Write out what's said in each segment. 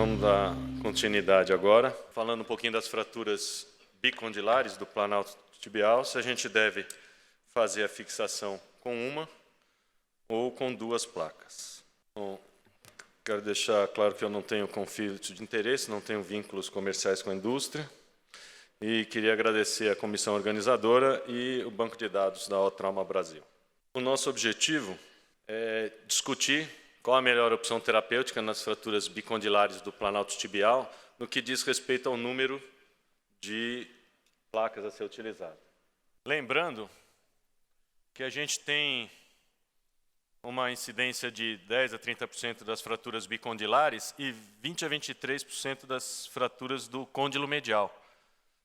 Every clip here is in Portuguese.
vamos dar continuidade agora, falando um pouquinho das fraturas bicondilares do planalto tibial, se a gente deve fazer a fixação com uma ou com duas placas. Bom, quero deixar claro que eu não tenho conflito de interesse, não tenho vínculos comerciais com a indústria, e queria agradecer a comissão organizadora e o banco de dados da Otrauma Brasil. O nosso objetivo é discutir qual a melhor opção terapêutica nas fraturas bicondilares do planalto tibial, no que diz respeito ao número de placas a ser utilizado. Lembrando que a gente tem uma incidência de 10 a 30% das fraturas bicondilares e 20 a 23% das fraturas do côndilo medial.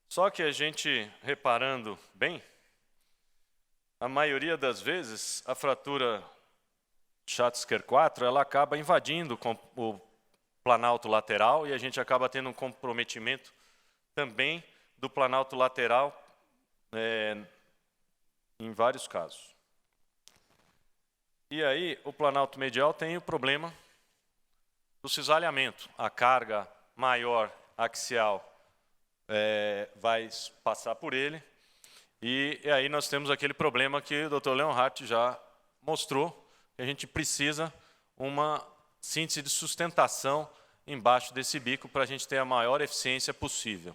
Só que a gente, reparando bem, a maioria das vezes, a fratura Schatzker 4, ela acaba invadindo o planalto lateral e a gente acaba tendo um comprometimento também do planalto lateral em vários casos. E aí, o planalto medial tem o problema do cisalhamento. A carga maior axial vai passar por ele, e aí nós temos aquele problema que o Dr. Leonhardt já mostrou, que a gente precisa uma síntese de sustentação embaixo desse bico para a gente ter a maior eficiência possível.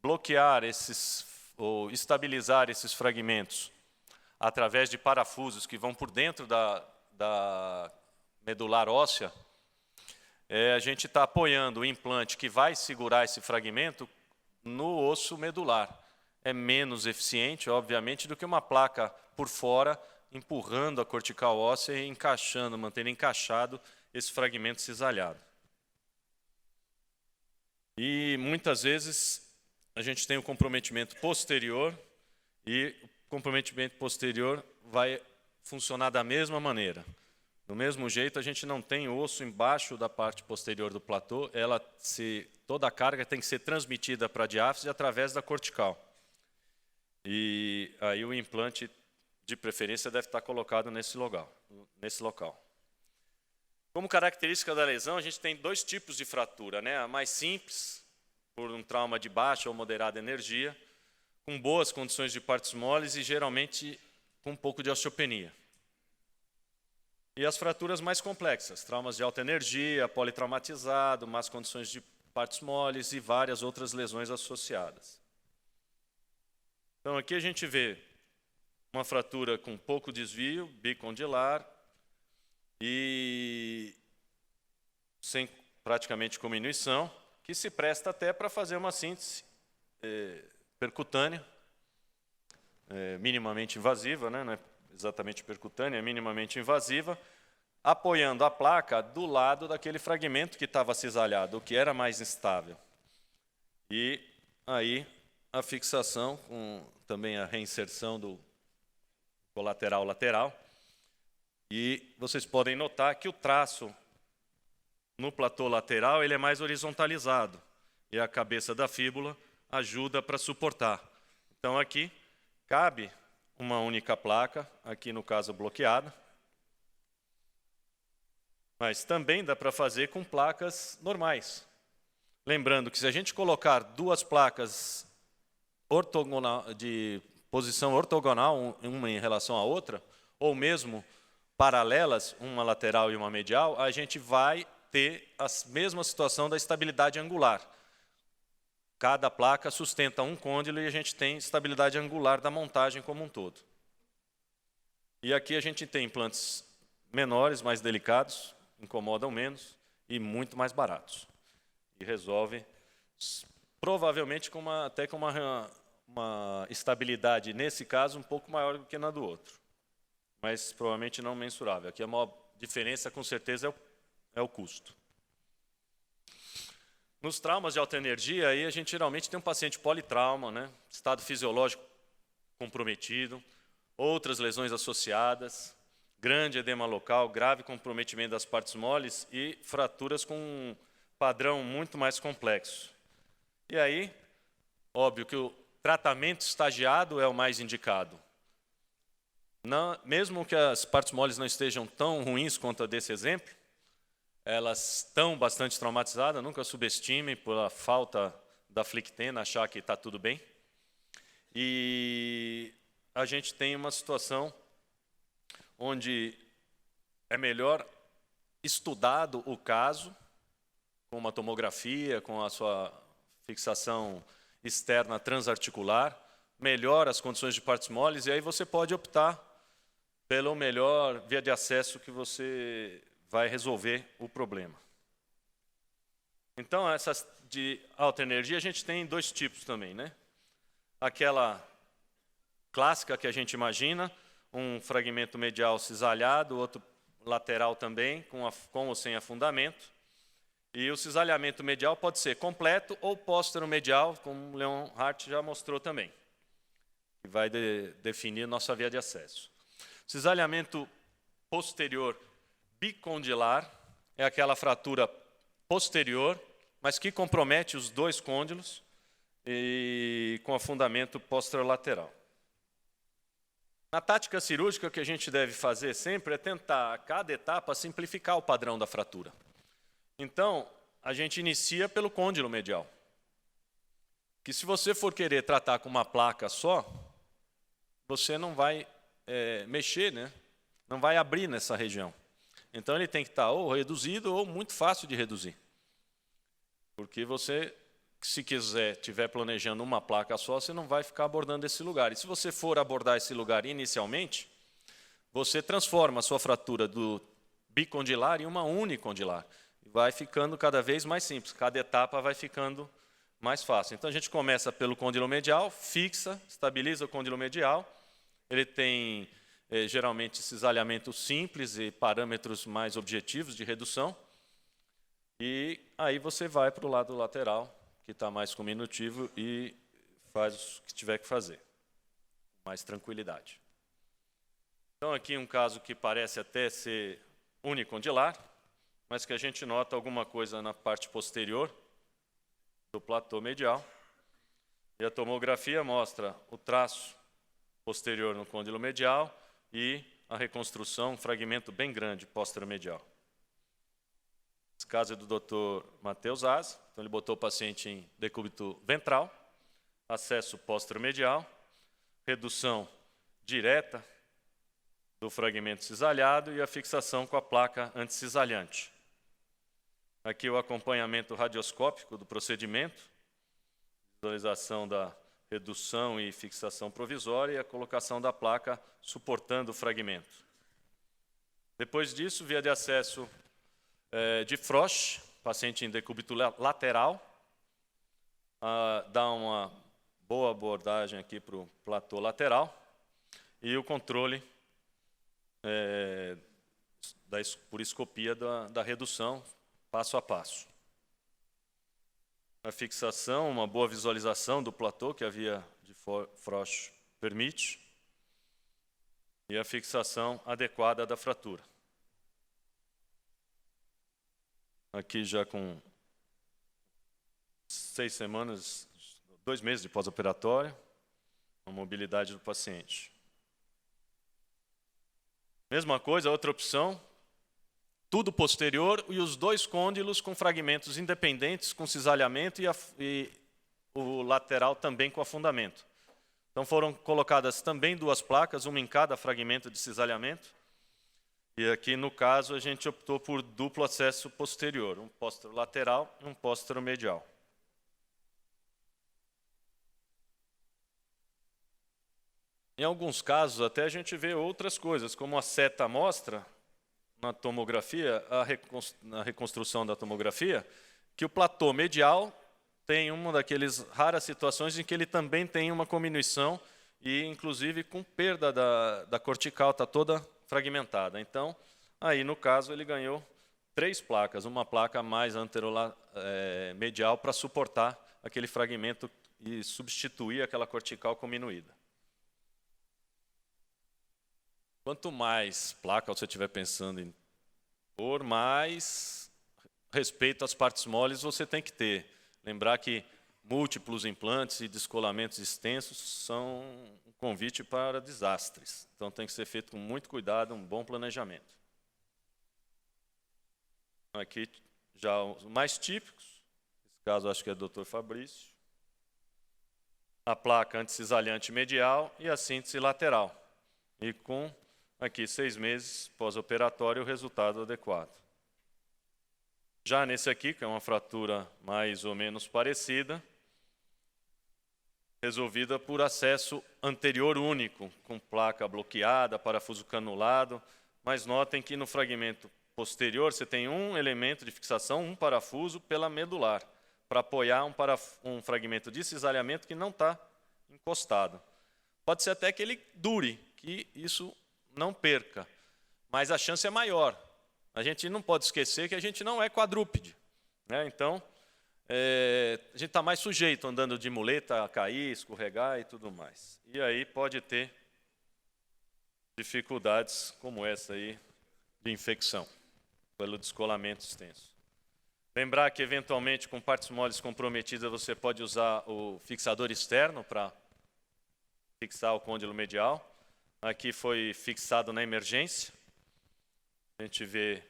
Bloquear ou estabilizar esses fragmentos através de parafusos que vão por dentro da medular óssea, a gente está apoiando o implante que vai segurar esse fragmento no osso medular. É menos eficiente, obviamente, do que uma placa por fora, empurrando a cortical óssea e encaixando, mantendo encaixado esse fragmento cisalhado. E muitas vezes a gente tem o comprometimento posterior, e o comprometimento posterior vai funcionar da mesma maneira. Do mesmo jeito, a gente não tem osso embaixo da parte posterior do platô, toda a carga tem que ser transmitida para a diáfise através da cortical. E aí o implante, de preferência, deve estar colocado nesse local. Como característica da lesão, a gente tem dois tipos de fratura, né? A mais simples, por um trauma de baixa ou moderada energia, com boas condições de partes moles e geralmente com um pouco de osteopenia. E as fraturas mais complexas, traumas de alta energia, politraumatizado, más condições de partes moles e várias outras lesões associadas. Então aqui a gente vê uma fratura com pouco desvio, bicondilar, e sem praticamente cominuição, que se presta até para fazer uma síntese percutânea, minimamente invasiva, né? Não é exatamente percutânea, é minimamente invasiva, apoiando a placa do lado daquele fragmento que estava cisalhado, o que era mais instável. E aí a fixação, com também a reinserção do colateral lateral. E vocês podem notar que o traço no platô lateral ele é mais horizontalizado, e a cabeça da fíbula ajuda para suportar. Então aqui cabe uma única placa, aqui no caso bloqueada, mas também dá para fazer com placas normais. Lembrando que se a gente colocar duas placas de posição ortogonal, uma em relação à outra, ou mesmo paralelas, uma lateral e uma medial, a gente vai ter a mesma situação da estabilidade angular. Cada placa sustenta um côndilo e a gente tem estabilidade angular da montagem como um todo. E aqui a gente tem implantes menores, mais delicados, incomodam menos e muito mais baratos. E resolve, provavelmente, até com uma estabilidade, nesse caso, um pouco maior do que na do outro. Mas provavelmente não mensurável. Aqui a maior diferença, com certeza, é o custo. Nos traumas de alta energia, aí a gente geralmente tem um paciente politrauma, né? Estado fisiológico comprometido, outras lesões associadas, grande edema local, grave comprometimento das partes moles e fraturas com um padrão muito mais complexo. E aí, óbvio que o tratamento estagiado é o mais indicado. Mesmo que as partes moles não estejam tão ruins quanto a desse exemplo, elas estão bastante traumatizadas, nunca subestime pela falta da flictena, achar que está tudo bem. E a gente tem uma situação onde é melhor estudado o caso, com uma tomografia, com a sua fixação externa transarticular, melhora as condições de partes moles, e aí você pode optar pela melhor via de acesso que você vai resolver o problema. Então, essas de alta energia, a gente tem dois tipos também, né? Aquela clássica que a gente imagina, um fragmento medial cisalhado, outro lateral também, com ou sem afundamento. E o cisalhamento medial pode ser completo ou póstero-medial, como o Leonhardt já mostrou também, que vai definir nossa via de acesso. Cisalhamento posterior bicondilar é aquela fratura posterior, mas que compromete os dois côndilos e com afundamento posterolateral. Na tática cirúrgica, o que a gente deve fazer sempre é tentar, a cada etapa, simplificar o padrão da fratura. Então, a gente inicia pelo côndilo medial. Que se você for querer tratar com uma placa só, você não vai mexer, né? Não vai abrir nessa região. Então, ele tem que estar ou reduzido ou muito fácil de reduzir. Porque você, se estiver planejando uma placa só, você não vai ficar abordando esse lugar. E se você for abordar esse lugar inicialmente, você transforma a sua fratura do bicondilar em uma unicondilar. Vai ficando cada vez mais simples, cada etapa vai ficando mais fácil. Então, a gente começa pelo côndilo medial, fixa, estabiliza o côndilo medial. Ele tem, geralmente, cisalhamento simples e parâmetros mais objetivos de redução. E aí você vai para o lado lateral, que está mais cominutivo, e faz o que tiver que fazer, com mais tranquilidade. Então, aqui um caso que parece até ser unicondilar, mas que a gente nota alguma coisa na parte posterior do platô medial. E a tomografia mostra o traço posterior no côndilo medial e a reconstrução, um fragmento bem grande posteromedial. Esse caso é do Dr. Matheus Asa, então ele botou o paciente em decúbito ventral, acesso posteromedial, redução direta do fragmento cisalhado e a fixação com a placa anticisalhante. Aqui o acompanhamento radioscópico do procedimento, visualização da redução e fixação provisória e a colocação da placa suportando o fragmento. Depois disso, via de acesso de Frosch, paciente em decúbito lateral, dá uma boa abordagem aqui para o platô lateral e o controle por escopia da redução, passo a passo. A fixação, uma boa visualização do platô que a via de Frosch permite, e a fixação adequada da fratura. Aqui já com 6 semanas, 2 meses de pós-operatório, a mobilidade do paciente. Mesma coisa, outra opção, tudo posterior e os dois côndilos com fragmentos independentes, com cisalhamento e o lateral também com afundamento. Então foram colocadas também 2 placas, uma em cada fragmento de cisalhamento. E aqui, no caso, a gente optou por duplo acesso posterior, um posterolateral e um posteromedial. Em alguns casos, até a gente vê outras coisas, como a seta mostra, na tomografia, na reconstrução da tomografia, que o platô medial tem uma daquelas raras situações em que ele também tem uma cominuição e, inclusive, com perda da cortical, está toda fragmentada. Então, aí, no caso, ele ganhou 3 placas, uma placa mais anteromedial para suportar aquele fragmento e substituir aquela cortical cominuída. Quanto mais placa você estiver pensando em pôr, mais respeito às partes moles você tem que ter. Lembrar que múltiplos implantes e descolamentos extensos são um convite para desastres. Então tem que ser feito com muito cuidado, um bom planejamento. Aqui já os mais típicos, nesse caso acho que é do Dr. Fabrício. A placa anticisalhante medial e a síntese lateral. E com, aqui, 6 meses pós-operatório, o resultado adequado. Já nesse aqui, que é uma fratura mais ou menos parecida, resolvida por acesso anterior único, com placa bloqueada, parafuso canulado, mas notem que no fragmento posterior você tem um elemento de fixação, um parafuso pela medular, para apoiar um fragmento de cisalhamento que não está encostado. Pode ser até que ele dure, que isso não perca, mas a chance é maior. A gente não pode esquecer que a gente não é quadrúpede, né? Então, a gente está mais sujeito andando de muleta a cair, escorregar e tudo mais. E aí pode ter dificuldades como essa aí de infecção, pelo descolamento extenso. Lembrar que, eventualmente, com partes moles comprometidas, você pode usar o fixador externo para fixar o côndilo medial. Aqui foi fixado na emergência. A gente vê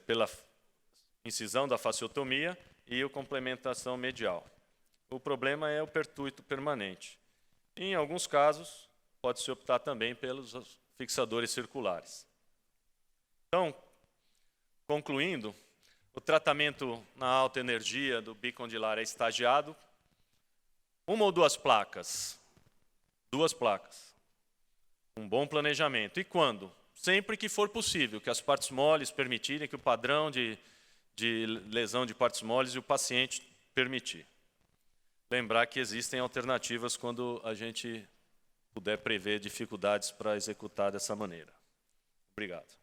pela incisão da fasciotomia e a complementação medial. O problema é o pertúito permanente. E, em alguns casos, pode-se optar também pelos fixadores circulares. Então, concluindo, o tratamento na alta energia do bicondilar é estagiado. 1 ou 2 placas? 2 placas. Um bom planejamento. E quando? Sempre que for possível, que as partes moles permitirem, que o padrão de lesão de partes moles e o paciente permitir. Lembrar que existem alternativas quando a gente puder prever dificuldades para executar dessa maneira. Obrigado.